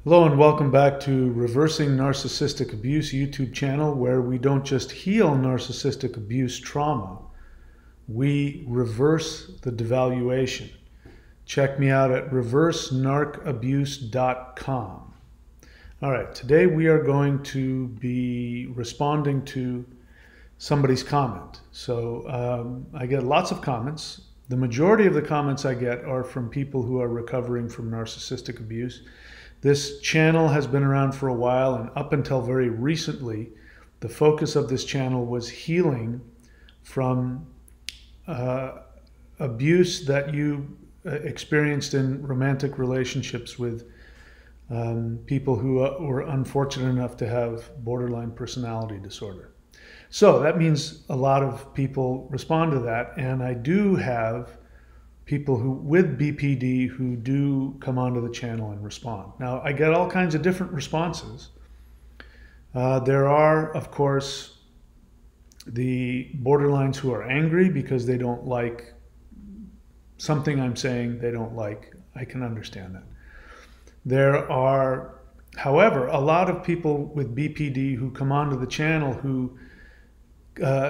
Hello and welcome back to Reversing Narcissistic Abuse YouTube channel, where we don't just heal narcissistic abuse trauma, we reverse the devaluation. Check me out at reversenarcabuse.com. All right, today we are going to be responding to somebody's comment. So I get lots of comments. The majority of the comments I get are from people who are recovering from narcissistic abuse. This channel has been around for a while, and up until very recently, the focus of this channel was healing from abuse that you experienced in romantic relationships with people who were unfortunate enough to have borderline personality disorder. So that means a lot of people respond to that, and I do have people who with BPD who do come onto the channel and respond. Now, I get all kinds of different responses. There are, of course, the borderlines who are angry because they don't like something I'm saying they don't like. I can understand that. There are, however, a lot of people with BPD who come onto the channel who,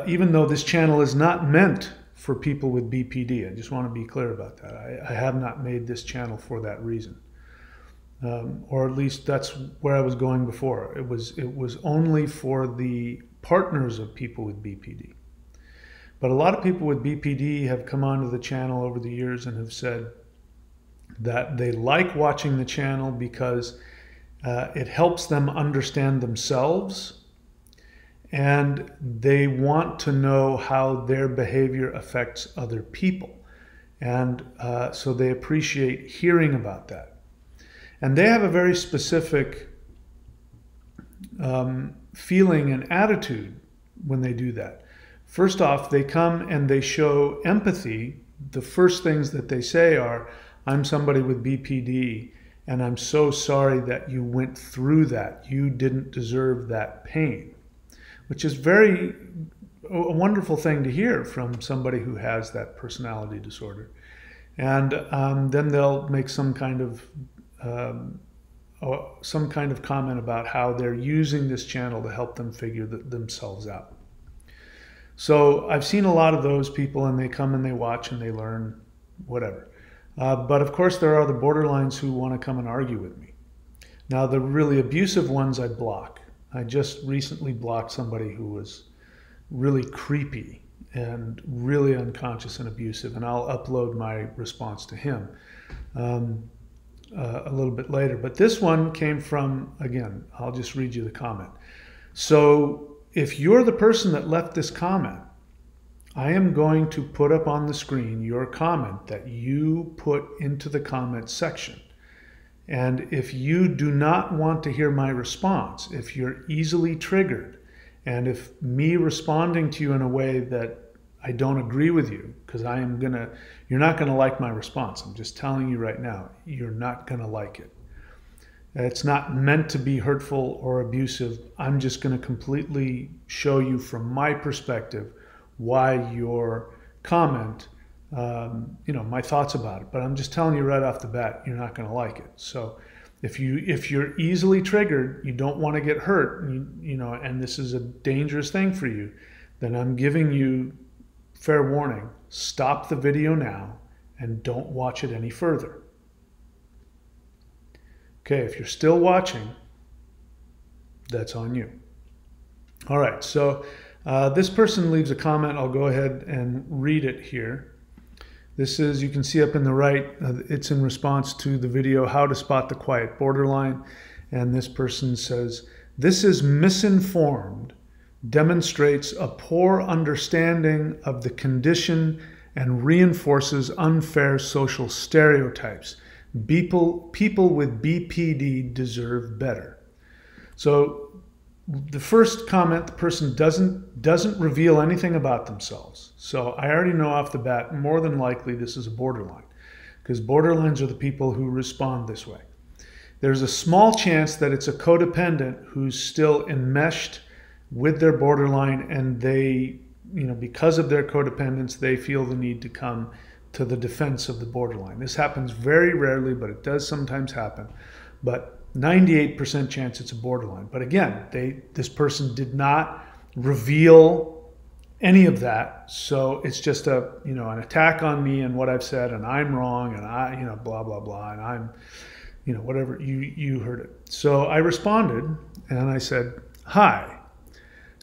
even though this channel is not meant for people with BPD. I just want to be clear about that. I have not made this channel for that reason. Or at least that's where I was going before. It was only for the partners of people with BPD. But a lot of people with BPD have come onto the channel over the years and have said that they like watching the channel because it helps them understand themselves, and they want to know how their behavior affects other people. And so they appreciate hearing about that. And they have a very specific feeling and attitude when they do that. First off, they come and they show empathy. The first things that they say are, "I'm somebody with BPD, and I'm so sorry that you went through that. You didn't deserve that pain." Which is a wonderful thing to hear from somebody who has that personality disorder. And then they'll make some kind of comment about how they're using this channel to help them figure themselves out. So I've seen a lot of those people, and they come and they watch and they learn whatever. But of course there are the borderlines who want to come and argue with me. Now, the really abusive ones I block. I just recently blocked somebody who was really creepy and really unconscious and abusive, and I'll upload my response to him a little bit later. But this one came from, again, I'll just read you the comment. So if you're the person that left this comment, I am going to put up on the screen your comment that you put into the comment section. And if you do not want to hear my response, if you're easily triggered, and if me responding to you in a way that I don't agree with you, because you're not gonna like my response. I'm just telling you right now, you're not gonna like it. It's not meant to be hurtful or abusive. I'm just gonna completely show you from my perspective why your comment, my thoughts about it. But I'm just telling you right off the bat, you're not going to like it. So if you're easily triggered, you don't want to get hurt, and this is a dangerous thing for you, then I'm giving you fair warning. Stop the video now and don't watch it any further. Okay, if you're still watching, that's on you. All right, so this person leaves a comment. I'll go ahead and read it here. This is, you can see up in the right, it's in response to the video, How to Spot the Quiet Borderline. And this person says, "This is misinformed, demonstrates a poor understanding of the condition, and reinforces unfair social stereotypes. People with BPD deserve better." So the first comment, the person doesn't reveal anything about themselves. So I already know off the bat, more than likely this is a borderline, because borderlines are the people who respond this way. There's a small chance that it's a codependent who's still enmeshed with their borderline, and they, because of their codependence, they feel the need to come to the defense of the borderline. This happens very rarely, but it does sometimes happen. But 98% chance it's a borderline. But again, this person did not reveal any of that. So it's just an attack on me and what I've said, and I'm wrong, and blah, blah, blah. And I'm, whatever, you heard it. So I responded and I said, hi,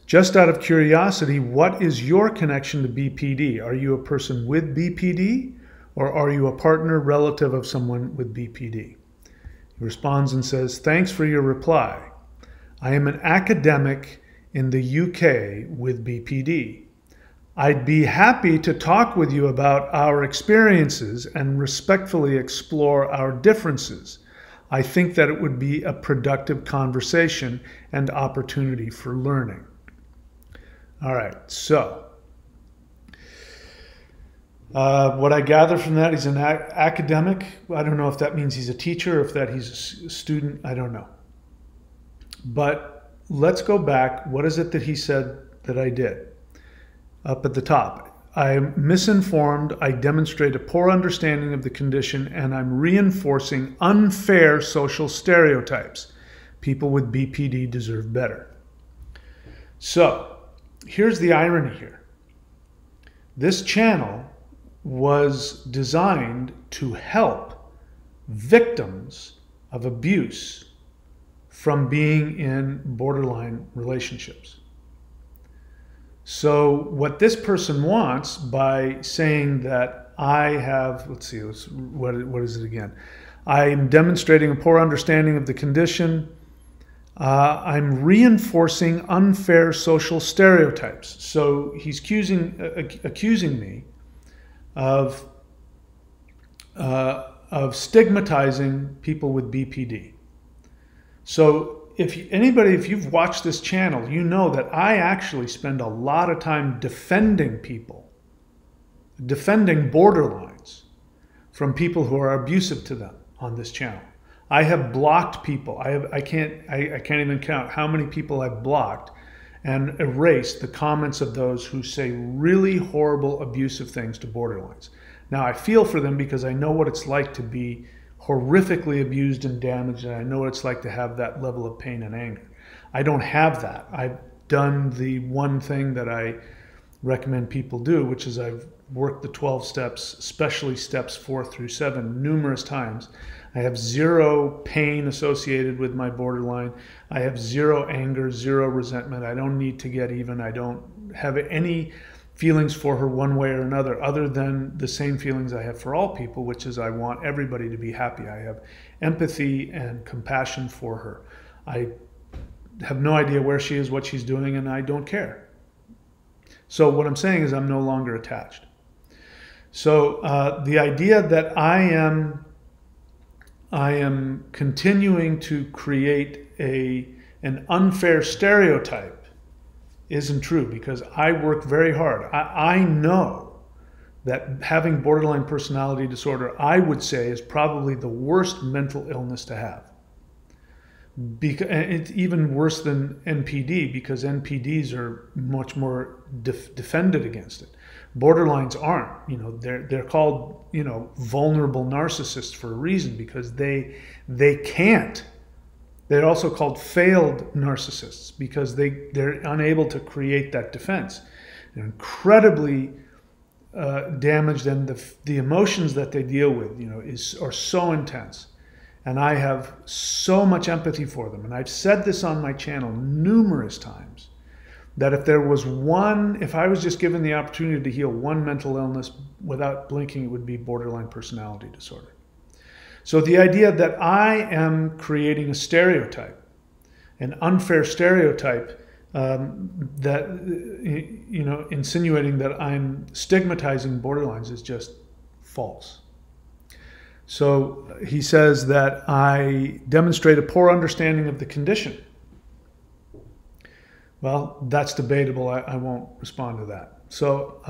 just out of curiosity, what is your connection to BPD? Are you a person with BPD, or are you a partner, relative of someone with BPD? He responds and says, thanks for your reply. I am an academic in the UK with BPD. I'd be happy to talk with you about our experiences and respectfully explore our differences. I think that it would be a productive conversation and opportunity for learning. All right, so what I gather from that, he's an academic. I don't know if that means he's a teacher or if that he's a student. I don't know. But let's go back. What is it that he said that I did? Up at the top, I'm misinformed, I demonstrate a poor understanding of the condition, and I'm reinforcing unfair social stereotypes. People with BPD deserve better. So here's the irony here. This channel was designed to help victims of abuse from being in borderline relationships. So what this person wants by saying that I have, let's see, what is it again? I'm demonstrating a poor understanding of the condition. I'm reinforcing unfair social stereotypes. So he's accusing me of stigmatizing people with BPD. So if you've watched this channel, you know that I actually spend a lot of time defending people, defending borderlines from people who are abusive to them on this channel. I have blocked people. I can't even count how many people I've blocked and erased the comments of those who say really horrible, abusive things to borderlines. Now, I feel for them because I know what it's like to be horrifically abused and damaged, and I know what it's like to have that level of pain and anger. I don't have that. I've done the one thing that I recommend people do, which is I've worked the 12 steps, especially steps 4 through 7, numerous times. I have zero pain associated with my borderline. I have zero anger, zero resentment. I don't need to get even. I don't have any feelings for her one way or another, other than the same feelings I have for all people, which is I want everybody to be happy. I have empathy and compassion for her. I have no idea where she is, what she's doing, and I don't care. So what I'm saying is I'm no longer attached. So the idea that I am continuing to create an unfair stereotype isn't true, because I work very hard. I know that having borderline personality disorder, I would say, is probably the worst mental illness to have. And it's even worse than NPD, because NPDs are much more defended against it. Borderlines aren't. They're called vulnerable narcissists for a reason, because they can't. They're also called failed narcissists because they're unable to create that defense. They're incredibly damaged, and the emotions that they deal with, are so intense. And I have so much empathy for them. And I've said this on my channel numerous times, that if I was just given the opportunity to heal one mental illness without blinking, it would be borderline personality disorder. So the idea that I am creating a stereotype, an unfair stereotype, insinuating that I'm stigmatizing borderlines, is just false. So he says that I demonstrate a poor understanding of the condition. Well, that's debatable. I won't respond to that. So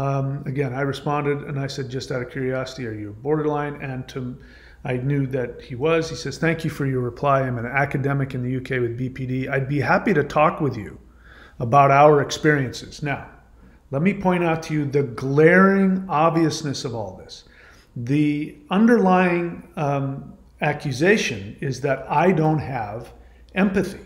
again, I responded and I said, just out of curiosity, are you borderline? And I knew that he was. He says, thank you for your reply. I'm an academic in the UK with BPD. I'd be happy to talk with you about our experiences. Now, let me point out to you the glaring obviousness of all this. The underlying accusation is that I don't have empathy.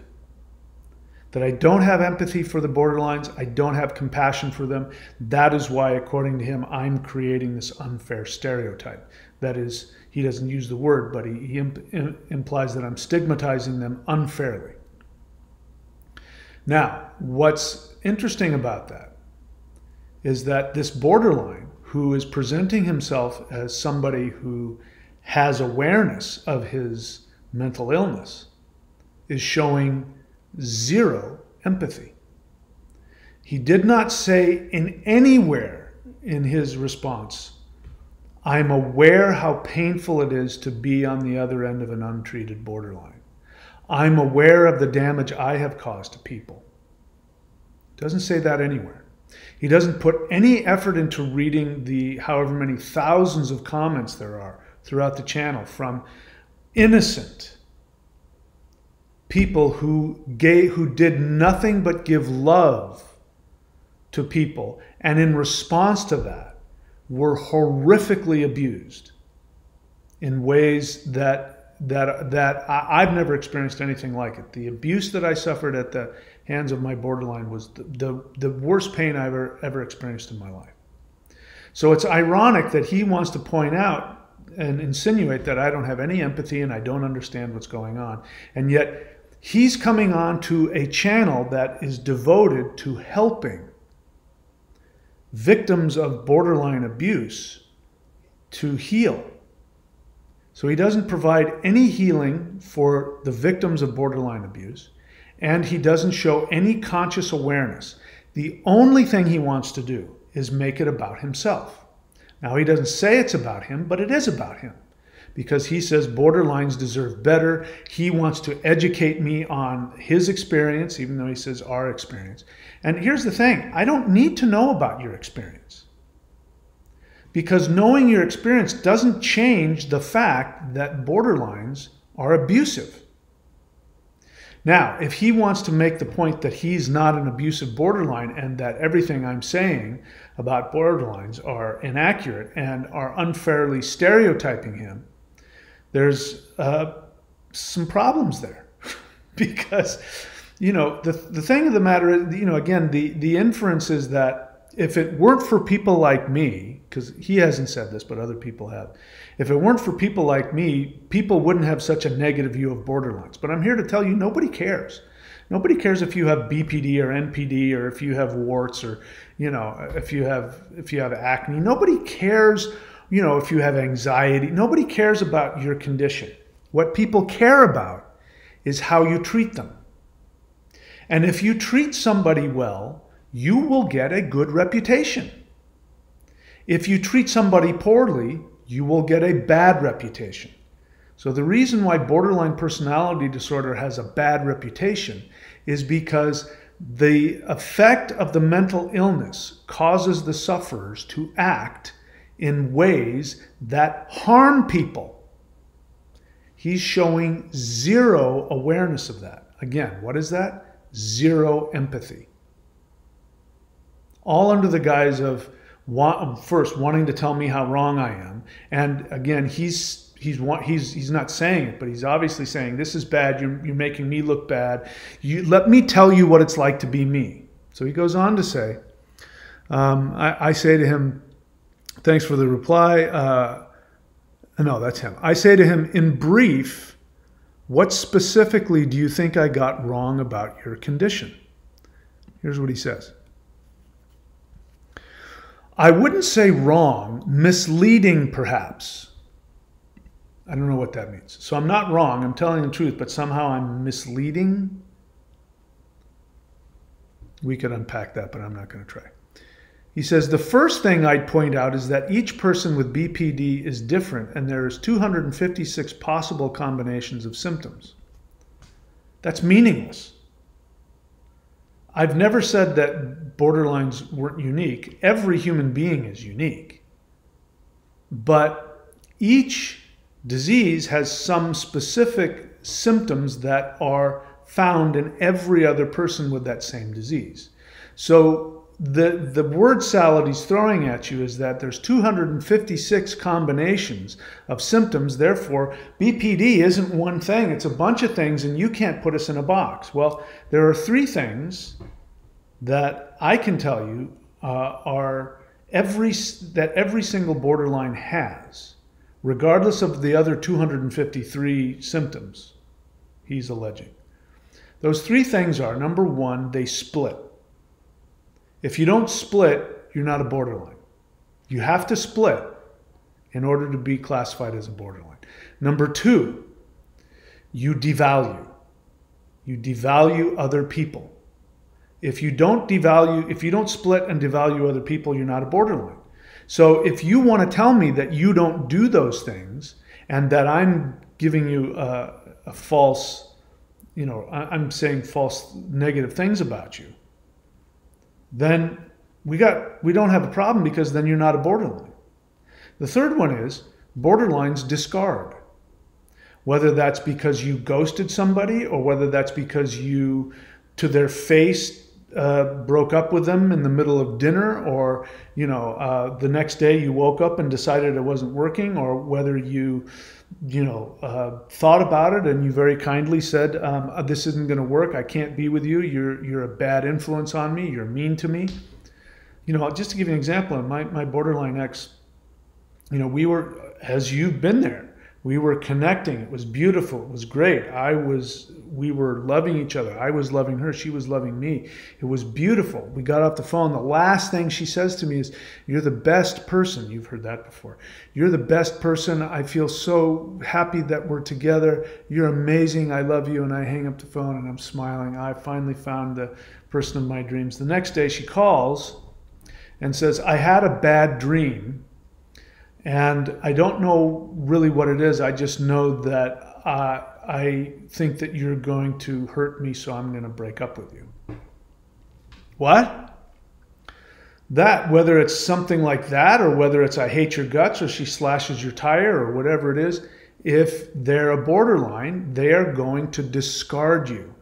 That I don't have empathy for the borderlines. I don't have compassion for them. That is why, according to him, I'm creating this unfair stereotype. That is, he doesn't use the word, but he implies that I'm stigmatizing them unfairly. Now, what's interesting about that is that this borderline, who is presenting himself as somebody who has awareness of his mental illness, is showing zero empathy. He did not say in anywhere in his response, I'm aware how painful it is to be on the other end of an untreated borderline. I'm aware of the damage I have caused to people. Doesn't say that anywhere. He doesn't put any effort into reading the however many thousands of comments there are throughout the channel from innocent people who did nothing but give love to people, and in response to that were horrifically abused in ways that I've never experienced anything like it. The abuse that I suffered at the hands of my borderline was the worst pain I've ever experienced in my life. So it's ironic that he wants to point out and insinuate that I don't have any empathy and I don't understand what's going on. And yet he's coming on to a channel that is devoted to helping victims of borderline abuse to heal. So he doesn't provide any healing for the victims of borderline abuse, and he doesn't show any conscious awareness. The only thing he wants to do is make it about himself. Now, he doesn't say it's about him, but it is about him, because he says borderlines deserve better. He wants to educate me on his experience, even though he says our experience. And here's the thing, I don't need to know about your experience, because knowing your experience doesn't change the fact that borderlines are abusive. Now, if he wants to make the point that he's not an abusive borderline and that everything I'm saying about borderlines are inaccurate and are unfairly stereotyping him, there's some problems there. Because, the thing of the matter is, again, the inference is that if it weren't for people like me, because he hasn't said this, but other people have, if it weren't for people like me, people wouldn't have such a negative view of borderlines. But I'm here to tell you, nobody cares. Nobody cares if you have BPD or NPD, or if you have warts, or if you have acne. Nobody cares, if you have anxiety. Nobody cares about your condition. What people care about is how you treat them. And if you treat somebody well, you will get a good reputation. If you treat somebody poorly, you will get a bad reputation. So the reason why borderline personality disorder has a bad reputation is because the effect of the mental illness causes the sufferers to act in ways that harm people. He's showing zero awareness of that. Again, what is that? Zero empathy. All under the guise of first wanting to tell me how wrong I am. And again, he's not saying it, but he's obviously saying, this is bad, you're making me look bad. Let me tell you what it's like to be me. So he goes on to say, I say to him, thanks for the reply. No, that's him. I say to him, in brief, what specifically do you think I got wrong about your condition? Here's what he says. I wouldn't say wrong, misleading perhaps. I don't know what that means. So I'm not wrong, I'm telling the truth, but somehow I'm misleading. We could unpack that, but I'm not going to try. He says, the first thing I'd point out is that each person with BPD is different, and there's 256 possible combinations of symptoms. That's meaningless. I've never said that borderlines weren't unique. Every human being is unique. But each disease has some specific symptoms that are found in every other person with that same disease. So the word salad he's throwing at you is that there's 256 combinations of symptoms. Therefore, BPD isn't one thing. It's a bunch of things, and you can't put us in a box. Well, there are 3 things that I can tell you that every single borderline has, regardless of the other 253 symptoms he's alleging. Those 3 things are, number 1, they split. If you don't split, you're not a borderline. You have to split in order to be classified as a borderline. Number 2, you devalue. You devalue other people. If you don't split and devalue other people, you're not a borderline. So if you want to tell me that you don't do those things and that I'm giving you a false, I'm saying false negative things about you, then we don't have a problem, because then you're not a borderline. The third one is borderlines discard. Whether that's because you ghosted somebody, or whether that's because you, to their face, broke up with them in the middle of dinner, or the next day you woke up and decided it wasn't working, or whether you thought about it and you very kindly said, this isn't going to work, I can't be with you, you're a bad influence on me, you're mean to me. Just to give you an example, my borderline ex, we were, as you've been there, we were connecting. It was beautiful. It was great. We were loving each other. I was loving her. She was loving me. It was beautiful. We got off the phone. The last thing she says to me is, "You're the best person." You've heard that before. "You're the best person. I feel so happy that we're together. You're amazing. I love you." And I hang up the phone and I'm smiling. I finally found the person of my dreams. The next day she calls and says, "I had a bad dream. And I don't know really what it is. I just know that I think that you're going to hurt me, so I'm going to break up with you." What? That, whether it's something like that, or whether it's "I hate your guts," or "she slashes your tire," or whatever it is, if they're a borderline, they are going to discard you.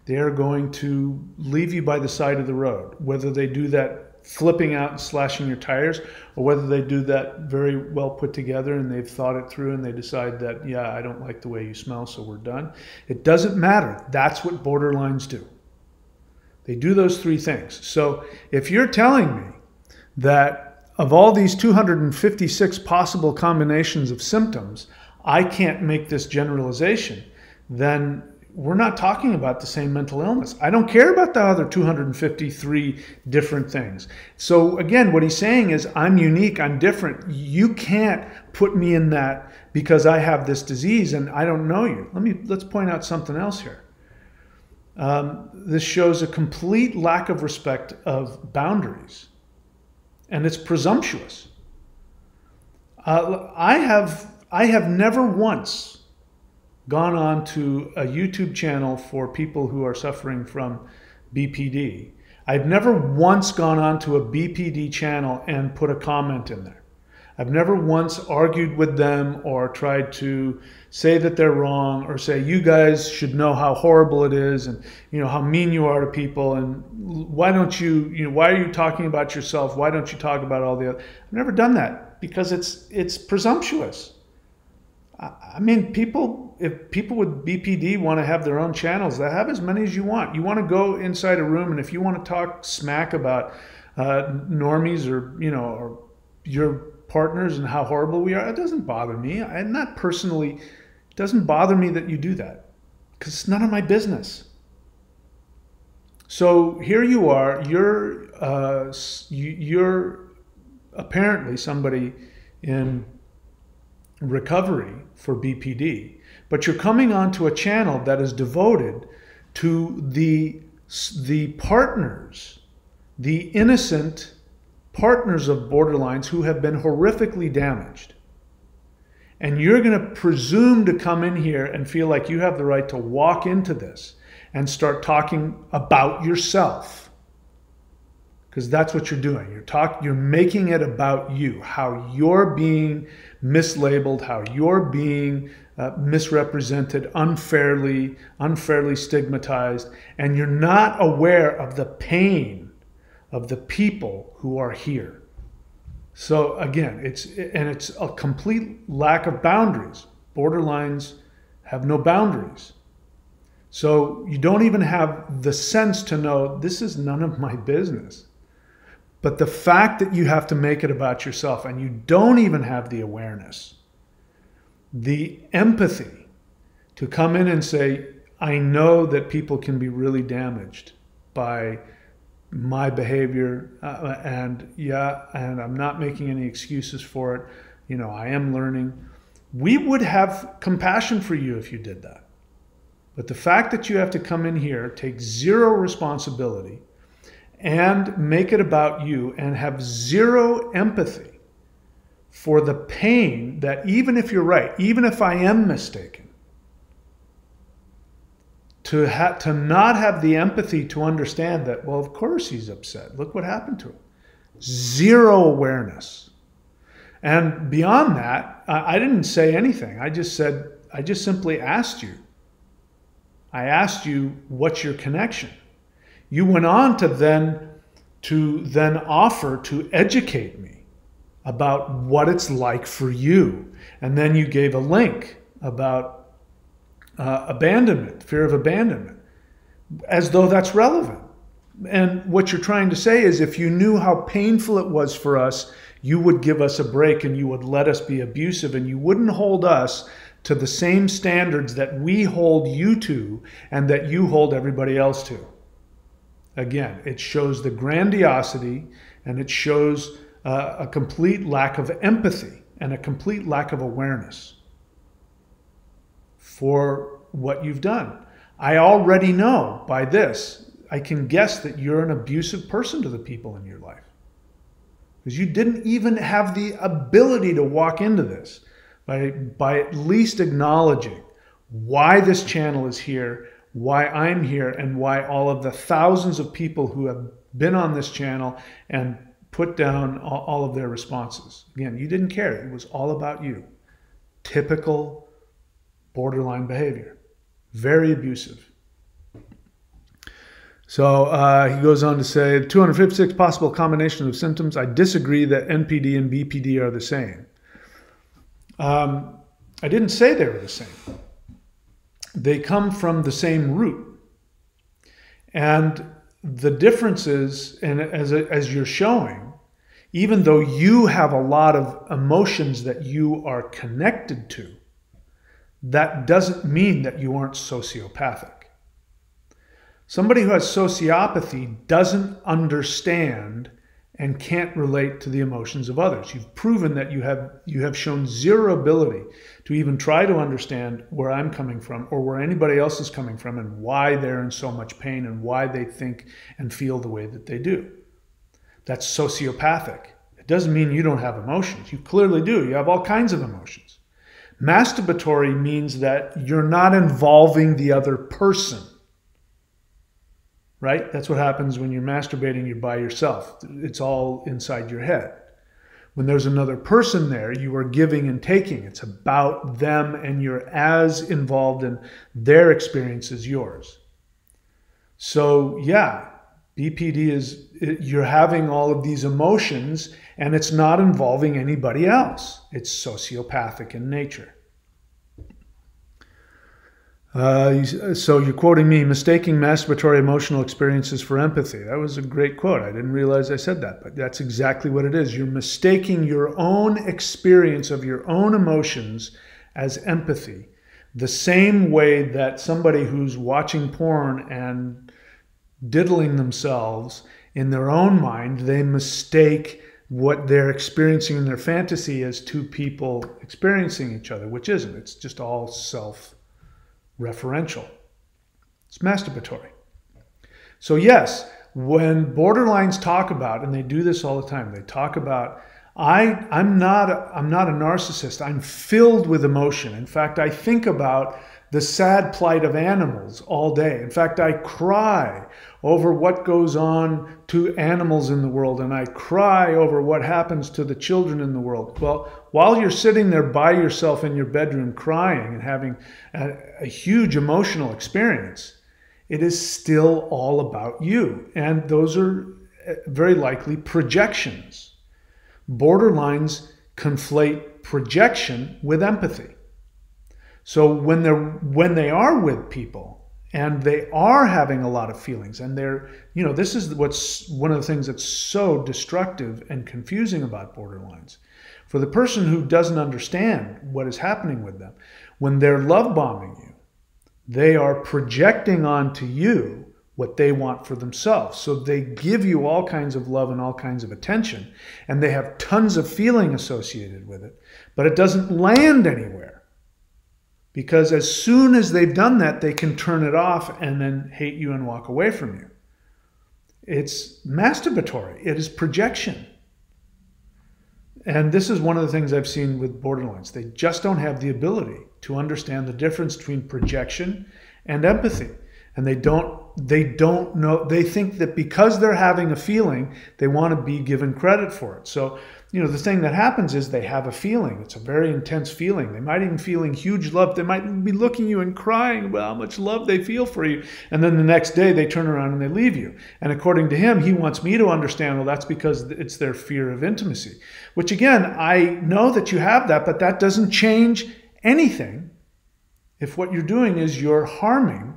They are going to leave you by the side of the road. Whether they do that flipping out and slashing your tires, or whether they do that very well put together and they've thought it through and they decide that, yeah, I don't like the way you smell, so we're done. It doesn't matter. That's what borderlines do. They do those 3 things. So if you're telling me that of all these 256 possible combinations of symptoms, I can't make this generalization, then we're not talking about the same mental illness. I don't care about the other 253 different things. So again, what he's saying is, I'm unique, I'm different. You can't put me in that because I have this disease and I don't know you. Let's point out something else here. This shows a complete lack of respect of boundaries, and it's presumptuous. I have never once gone on to a YouTube channel for people who are suffering from BPD. I've never once gone on to a BPD channel and put a comment in there. I've never once argued with them or tried to say that they're wrong, or say, you guys should know how horrible it is, and how mean you are to people, and why don't you, why are you talking about yourself? Why don't you talk about all the other? I've never done that, because it's presumptuous. I mean, if people with BPD want to have their own channels, they have as many as you want. You want to go inside a room, and if you want to talk smack about normies or your partners and how horrible we are, it doesn't bother me. I'm not personally, it doesn't bother me that you do that, because it's none of my business. So here you are, you're apparently somebody in recovery for BPD, but you're coming onto a channel that is devoted to the partners, the innocent partners of borderlines who have been horrifically damaged. And you're going to presume to come in here and feel like you have the right to walk into this and start talking about yourself. Because that's what you're doing. You're making it about you, how you're being mislabeled, how you're being misrepresented, unfairly stigmatized, and you're not aware of the pain of the people who are here. So again, it's a complete lack of boundaries. Borderlines have no boundaries. So you don't even have the sense to know this is none of my business. But the fact that you have to make it about yourself and you don't even have the awareness, the empathy to come in and say, I know that people can be really damaged by my behavior, and I'm not making any excuses for it. You know, I am learning. We would have compassion for you if you did that. But the fact that you have to come in here, take zero responsibility, and make it about you, and have zero empathy for the pain that, even if you're right, even if I am mistaken, to not have the empathy to understand that, well, of course he's upset. Look what happened to him. Zero awareness. And beyond that, I didn't say anything. I just simply asked you. I asked you, what's your connection? You went on to then offer to educate me about what it's like for you. And then you gave a link about abandonment, fear of abandonment, as though that's relevant. And what you're trying to say is, if you knew how painful it was for us, you would give us a break and you would let us be abusive, and you wouldn't hold us to the same standards that we hold you to and that you hold everybody else to. Again, it shows the grandiosity, and it shows a complete lack of empathy and a complete lack of awareness for what you've done. I already know by this, I can guess that you're an abusive person to the people in your life, because you didn't even have the ability to walk into this by at least acknowledging why this channel is here, why I'm here, and why all of the thousands of people who have been on this channel and put down all of their responses. Again, you didn't care. It was all about you. Typical borderline behavior. Very abusive. So he goes on to say, 256 possible combinations of symptoms. I disagree that NPD and BPD are the same. I didn't say they were the same. They come from the same root. And the difference is, and as you're showing, even though you have a lot of emotions that you are connected to, that doesn't mean that you aren't sociopathic. Somebody who has sociopathy doesn't understand and can't relate to the emotions of others. You've proven that you have shown zero ability to even try to understand where I'm coming from or where anybody else is coming from and why they're in so much pain and why they think and feel the way that they do. That's sociopathic. It doesn't mean you don't have emotions. You clearly do. You have all kinds of emotions. Masturbatory means that you're not involving the other person. Right? That's what happens when you're masturbating, you're by yourself. It's all inside your head. When there's another person there, you are giving and taking. It's about them, and you're as involved in their experience as yours. So yeah, BPD is, you're having all of these emotions, and it's not involving anybody else. It's sociopathic in nature. So you're quoting me, mistaking masturbatory emotional experiences for empathy. That was a great quote. I didn't realize I said that, but that's exactly what it is. You're mistaking your own experience of your own emotions as empathy. The same way that somebody who's watching porn and diddling themselves in their own mind, they mistake what they're experiencing in their fantasy as two people experiencing each other, which isn't. It's just all self-referential. It's masturbatory. So yes, when borderlines talk about, and they do this all the time, they talk about, I'm not a narcissist. I'm filled with emotion. In fact, I think about the sad plight of animals all day. In fact, I cry over what goes on to animals in the world, and I cry over what happens to the children in the world. Well, while you're sitting there by yourself in your bedroom crying and having a huge emotional experience, it is still all about you. And those are very likely projections. Borderlines conflate projection with empathy. So when they are with people and they are having a lot of feelings, and this is what's one of the things that's so destructive and confusing about borderlines. For the person who doesn't understand what is happening with them, when they're love bombing you, they are projecting onto you what they want for themselves. So they give you all kinds of love and all kinds of attention, and they have tons of feeling associated with it, but it doesn't land anywhere. Because as soon as they've done that, they can turn it off and then hate you and walk away from you. It's masturbatory. It is projection. And this is one of the things I've seen with borderlines. They just don't have the ability to understand the difference between projection and empathy. And they don't know, they think that because they're having a feeling, they want to be given credit for it. So, the thing that happens is they have a feeling. It's a very intense feeling. They might even feeling huge love. They might be looking at you and crying about how much love they feel for you. And then the next day they turn around and they leave you. And according to him, he wants me to understand, well, that's because it's their fear of intimacy. Which again, I know that you have that, but that doesn't change anything if what you're doing is you're harming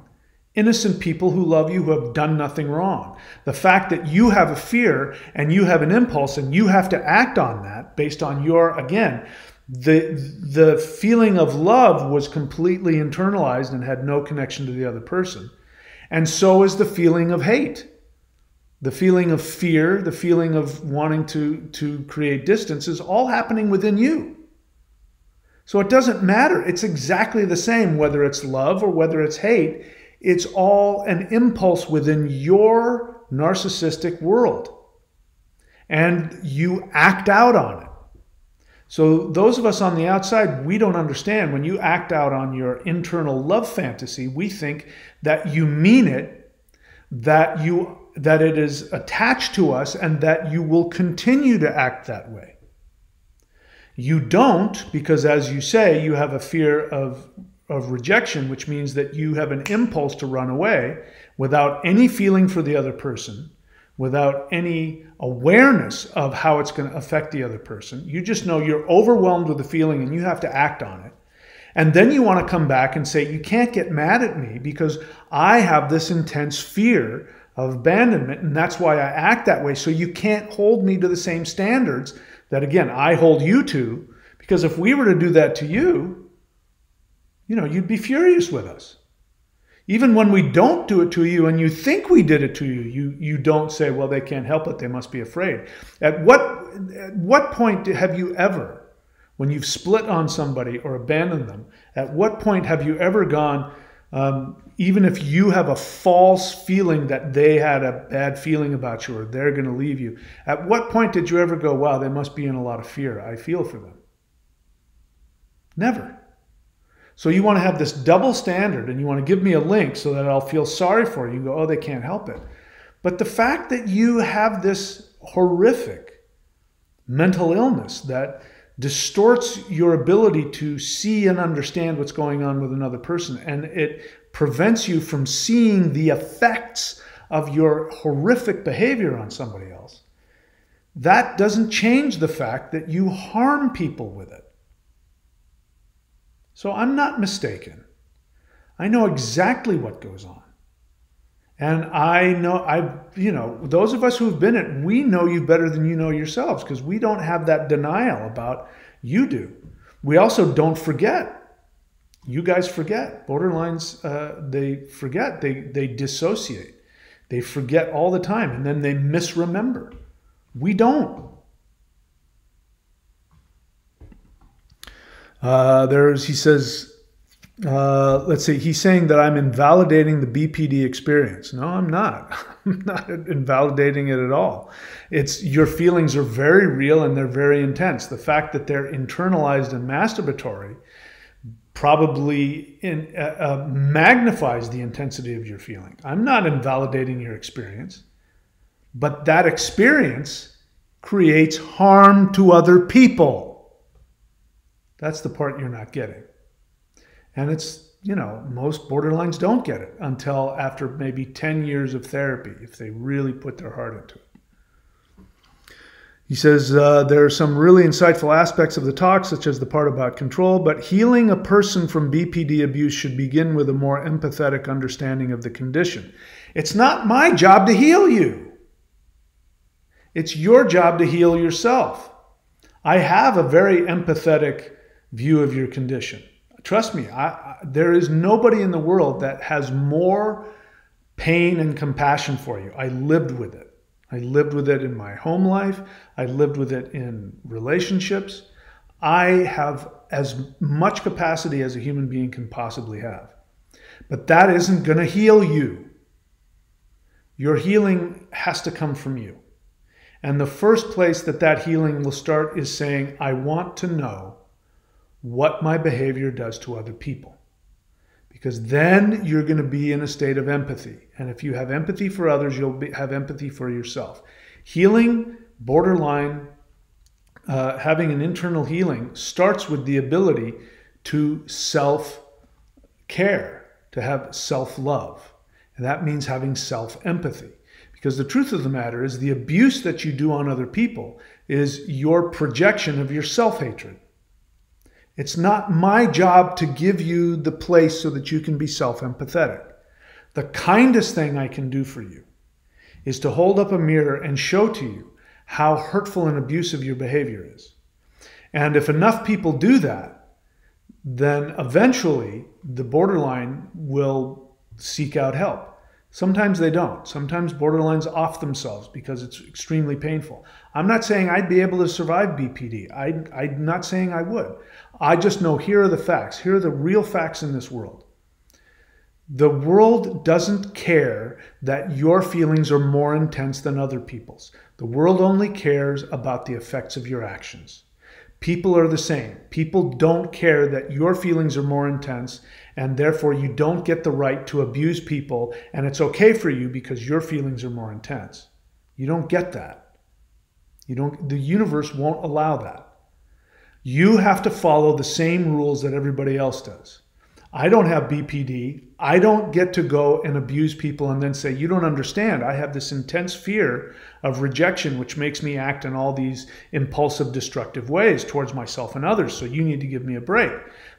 innocent people who love you, who have done nothing wrong. The fact that you have a fear and you have an impulse and you have to act on that based on your, again, the feeling of love was completely internalized and had no connection to the other person. And so is the feeling of hate. The feeling of fear, the feeling of wanting to create distance is all happening within you. So it doesn't matter. It's exactly the same whether it's love or whether it's hate. It's all an impulse within your narcissistic world. And you act out on it. So those of us on the outside, we don't understand. When you act out on your internal love fantasy, we think that you mean it, that it is attached to us, and that you will continue to act that way. You don't, because as you say, you have a fear of rejection, which means that you have an impulse to run away without any feeling for the other person, without any awareness of how it's going to affect the other person. You just know you're overwhelmed with the feeling and you have to act on it. And then you want to come back and say, you can't get mad at me because I have this intense fear of abandonment, and that's why I act that way. So you can't hold me to the same standards that, again, I hold you to, because if we were to do that to you, you'd be furious with us. Even when we don't do it to you and you think we did it to you, you don't say, well, they can't help it, they must be afraid. At what point have you ever, when you've split on somebody or abandoned them, at what point have you ever gone, even if you have a false feeling that they had a bad feeling about you or they're going to leave you, at what point did you ever go, wow, they must be in a lot of fear, I feel for them? Never. So you want to have this double standard and you want to give me a link so that I'll feel sorry for you. You go, oh, they can't help it. But the fact that you have this horrific mental illness that distorts your ability to see and understand what's going on with another person, and it prevents you from seeing the effects of your horrific behavior on somebody else, that doesn't change the fact that you harm people with it. So I'm not mistaken. I know exactly what goes on. And I know, those of us who've been it, we know you better than you know yourselves, because we don't have that denial about you do. We also don't forget. You guys forget. Borderlines, they forget. They dissociate. They forget all the time, and then they misremember. We don't. He says, let's see, he's saying that I'm invalidating the BPD experience. No, I'm not. I'm not invalidating it at all. Your feelings are very real and they're very intense. The fact that they're internalized and masturbatory probably magnifies the intensity of your feeling. I'm not invalidating your experience, but that experience creates harm to other people. That's the part you're not getting. And it's, most borderlines don't get it until after maybe 10 years of therapy, if they really put their heart into it. He says, there are some really insightful aspects of the talk, such as the part about control, but healing a person from BPD abuse should begin with a more empathetic understanding of the condition. It's not my job to heal you. It's your job to heal yourself. I have a very empathetic view of your condition. Trust me, there is nobody in the world that has more pain and compassion for you. I lived with it. I lived with it in my home life. I lived with it in relationships. I have as much capacity as a human being can possibly have. But that isn't going to heal you. Your healing has to come from you. And the first place that healing will start is saying, I want to know what my behavior does to other people. Because then you're going to be in a state of empathy. And if you have empathy for others, you'll have empathy for yourself. Healing, borderline, having an internal healing starts with the ability to self-care, to have self-love. And that means having self-empathy. Because the truth of the matter is the abuse that you do on other people is your projection of your self-hatred. It's not my job to give you the place so that you can be self-empathetic. The kindest thing I can do for you is to hold up a mirror and show to you how hurtful and abusive your behavior is. And if enough people do that, then eventually the borderline will seek out help. Sometimes they don't. Sometimes borderlines off themselves because it's extremely painful. I'm not saying I'd be able to survive BPD. I'm not saying I would. I just know here are the facts. Here are the real facts in this world. The world doesn't care that your feelings are more intense than other people's. The world only cares about the effects of your actions. People are the same. People don't care that your feelings are more intense and therefore you don't get the right to abuse people and it's okay for you because your feelings are more intense. You don't get that. The universe won't allow that. You have to follow the same rules that everybody else does. I don't have BPD. I don't get to go and abuse people and then say, you don't understand. I have this intense fear of rejection, which makes me act in all these impulsive, destructive ways towards myself and others. So you need to give me a break.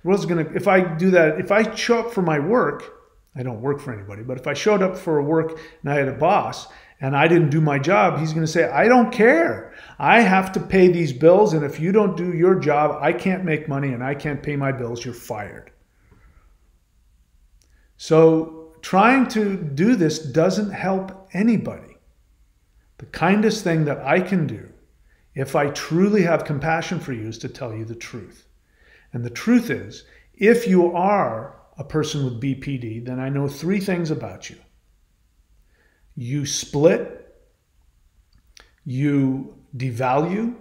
If I do that, if I show up for my work, I don't work for anybody, but if I showed up for work and I had a boss and I didn't do my job, he's going to say, I don't care. I have to pay these bills. And if you don't do your job, I can't make money and I can't pay my bills. You're fired. So trying to do this doesn't help anybody. The kindest thing that I can do, if I truly have compassion for you, is to tell you the truth. And the truth is, if you are a person with BPD, then I know three things about you. You split, you devalue,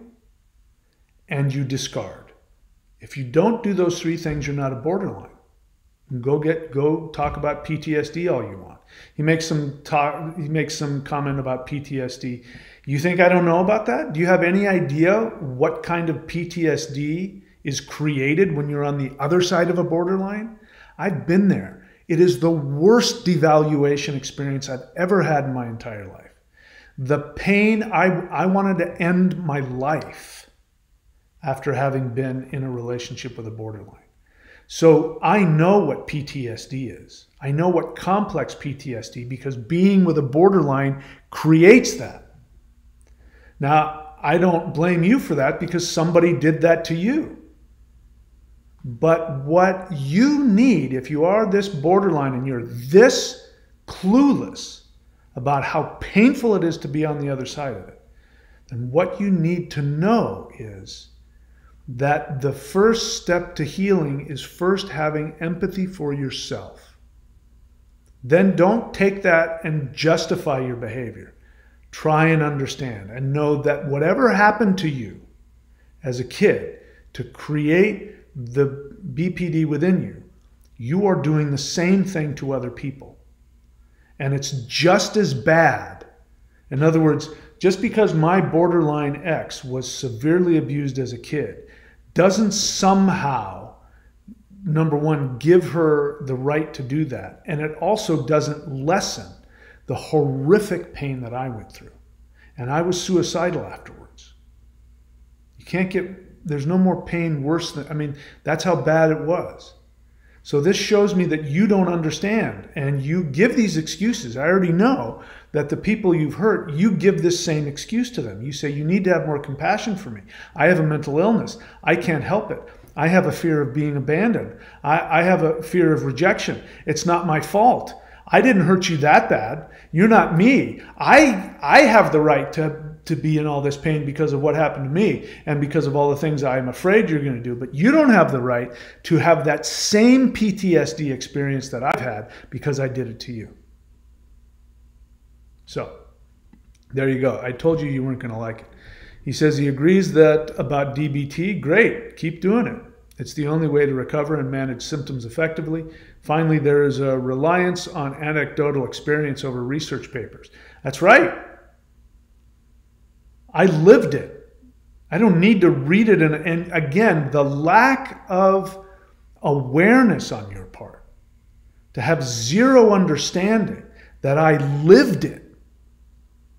and you discard. If you don't do those three things, you're not a borderline. Go talk about PTSD all you want. He makes some comment about PTSD. You think I don't know about that? Do you have any idea what kind of PTSD is created when you're on the other side of a borderline? I've been there. It is the worst devaluation experience I've ever had in my entire life. The pain, I wanted to end my life after having been in a relationship with a borderline. So I know what PTSD is. I know what complex PTSD, because being with a borderline creates that. Now, I don't blame you for that because somebody did that to you. But what you need, if you are this borderline and you're this clueless about how painful it is to be on the other side of it, then what you need to know is that the first step to healing is first having empathy for yourself. Then don't take that and justify your behavior. Try and understand and know that whatever happened to you as a kid to create the BPD within you, you are doing the same thing to other people. And it's just as bad. In other words, just because my borderline ex was severely abused as a kid doesn't somehow, number one, give her the right to do that. And it also doesn't lessen the horrific pain that I went through. And I was suicidal afterwards. can't get, there's no more pain worse than, I mean, that's how bad it was. So this shows me that you don't understand and you give these excuses. I already know that the people you've hurt, you give this same excuse to them. You say, you need to have more compassion for me. I have a mental illness. I can't help it. I have a fear of being abandoned. I have a fear of rejection. It's not my fault. I didn't hurt you that bad. You're not me. I have the right to be in all this pain because of what happened to me and because of all the things I'm afraid you're going to do. But you don't have the right to have that same PTSD experience that I've had because I did it to you. So there you go. I told you weren't going to like it. He says he agrees that about DBT. Great. Keep doing it. It's the only way to recover and manage symptoms effectively. Finally, there is a reliance on anecdotal experience over research papers. That's right. I lived it. I don't need to read it. And again, the lack of awareness on your part, to have zero understanding that I lived it,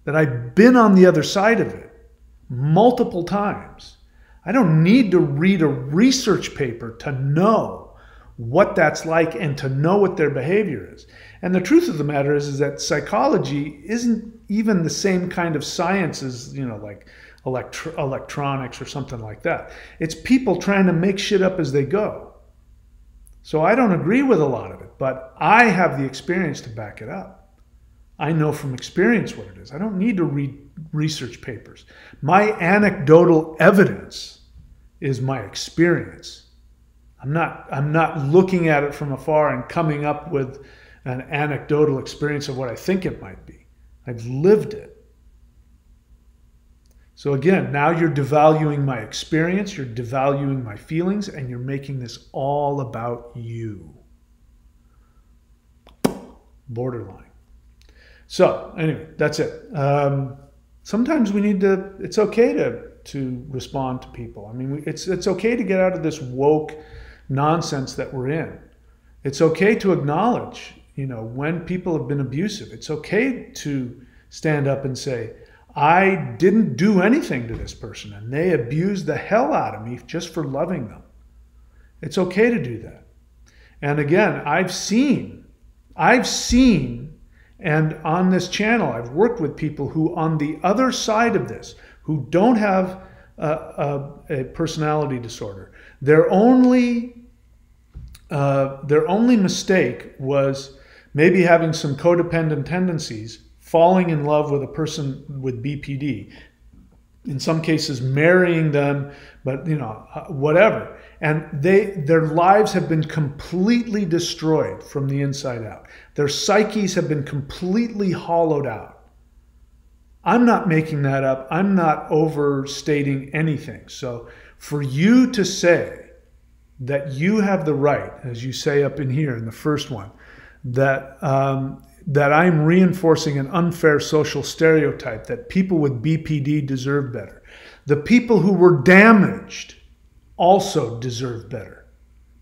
that I've been on the other side of it multiple times. I don't need to read a research paper to know what that's like and to know what their behavior is. And the truth of the matter is that psychology isn't even the same kind of science as, like electronics or something like that. It's people trying to make shit up as they go. So I don't agree with a lot of it, but I have the experience to back it up. I know from experience what it is. I don't need to read research papers. My anecdotal evidence is my experience. I'm not looking at it from afar and coming up with an anecdotal experience of what I think it might be. I've lived it. So again, now you're devaluing my experience, you're devaluing my feelings, and you're making this all about you. Borderline. So anyway, that's it. Sometimes we need to, it's okay to respond to people. I mean, it's okay to get out of this woke nonsense that we're in. It's okay to acknowledge, when people have been abusive. It's okay to stand up and say, I didn't do anything to this person and they abused the hell out of me just for loving them. It's okay to do that. And again, I've seen, and on this channel, I've worked with people who on the other side of this, who don't have a personality disorder, their only mistake was maybe having some codependent tendencies, falling in love with a person with BPD, in some cases marrying them, but whatever. And their lives have been completely destroyed from the inside out. Their psyches have been completely hollowed out. I'm not making that up. I'm not overstating anything. So for you to say that you have the right, as you say up in here in the first one, that I'm reinforcing an unfair social stereotype, that people with BPD deserve better. The people who were damaged also deserve better.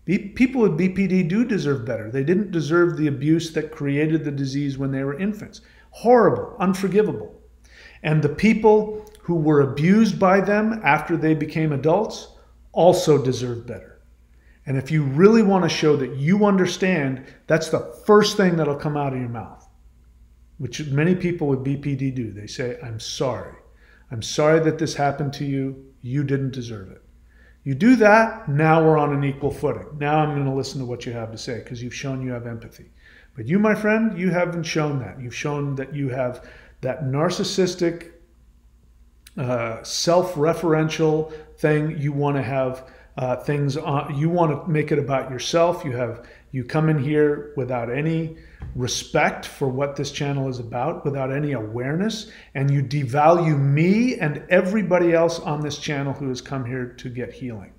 People with BPD do deserve better. They didn't deserve the abuse that created the disease when they were infants. Horrible, unforgivable. And the people who were abused by them after they became adults also deserve better. And if you really want to show that you understand, that's the first thing that'll come out of your mouth, which many people with BPD do. They say, I'm sorry. I'm sorry that this happened to you. You didn't deserve it. You do that, now we're on an equal footing. Now I'm going to listen to what you have to say because you've shown you have empathy. But you, my friend, you haven't shown that. You've shown that you have that narcissistic, self-referential thing. You want to have things on, you want to make it about yourself. You come in here without any respect for what this channel is about, without any awareness, and you devalue me and everybody else on this channel who has come here to get healing.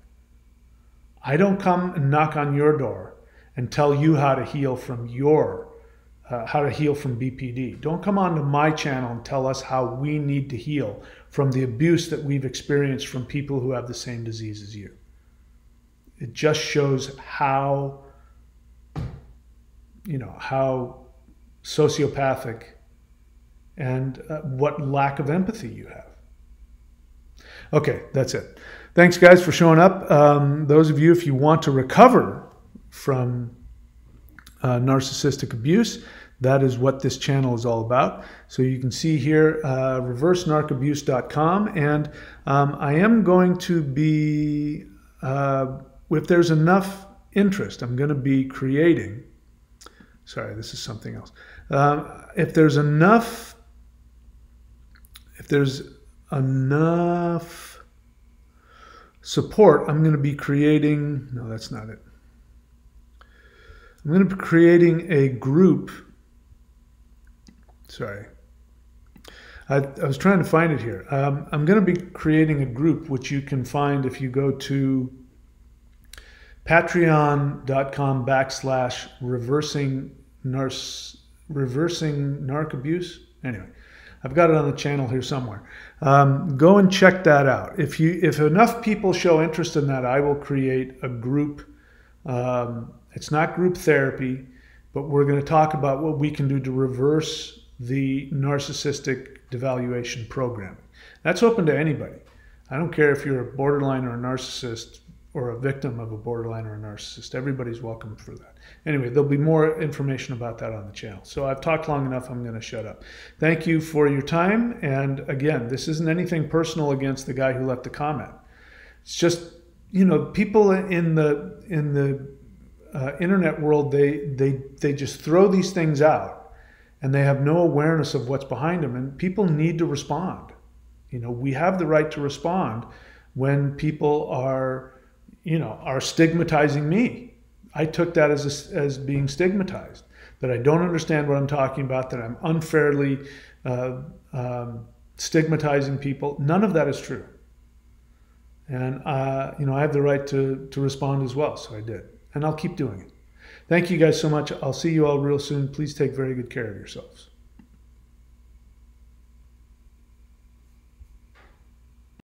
I don't come and knock on your door and tell you how to heal from BPD. Don't come onto my channel and tell us how we need to heal from the abuse that we've experienced from people who have the same disease as you. It just shows how sociopathic and what lack of empathy you have. Okay, that's it. Thanks, guys, for showing up. Those of you, if you want to recover from narcissistic abuse, that is what this channel is all about. So you can see here, reversenarcabuse.com. And I am going to be, if there's enough interest, I'm going to be creating, sorry, this is something else. If there's enough support, I'm going to be creating, no, that's not it. I'm going to be creating a group. Sorry. I was trying to find it here. I'm going to be creating a group, which you can find if you go to patreon.com/reversing narc abuse. Anyway, I've got it on the channel here somewhere. Go and check that out. If enough people show interest in that, I will create a group. It's not group therapy, but we're going to talk about what we can do to reverse the narcissistic devaluation program. That's open to anybody. I don't care if you're a borderline or a narcissist or a victim of a borderline or a narcissist. Everybody's welcome for that. Anyway, there'll be more information about that on the channel. So I've talked long enough. I'm going to shut up. Thank you for your time. And again, this isn't anything personal against the guy who left the comment. It's just, you know, people in the internet world, they just throw these things out and they have no awareness of what's behind them. And people need to respond. You know, we have the right to respond when people are, you know, are stigmatizing me. I took that as being stigmatized, that I don't understand what I'm talking about, that I'm unfairly stigmatizing people. None of that is true. And, you know, I have the right to respond as well. So I did, and I'll keep doing it. Thank you guys so much. I'll see you all real soon. Please take very good care of yourselves.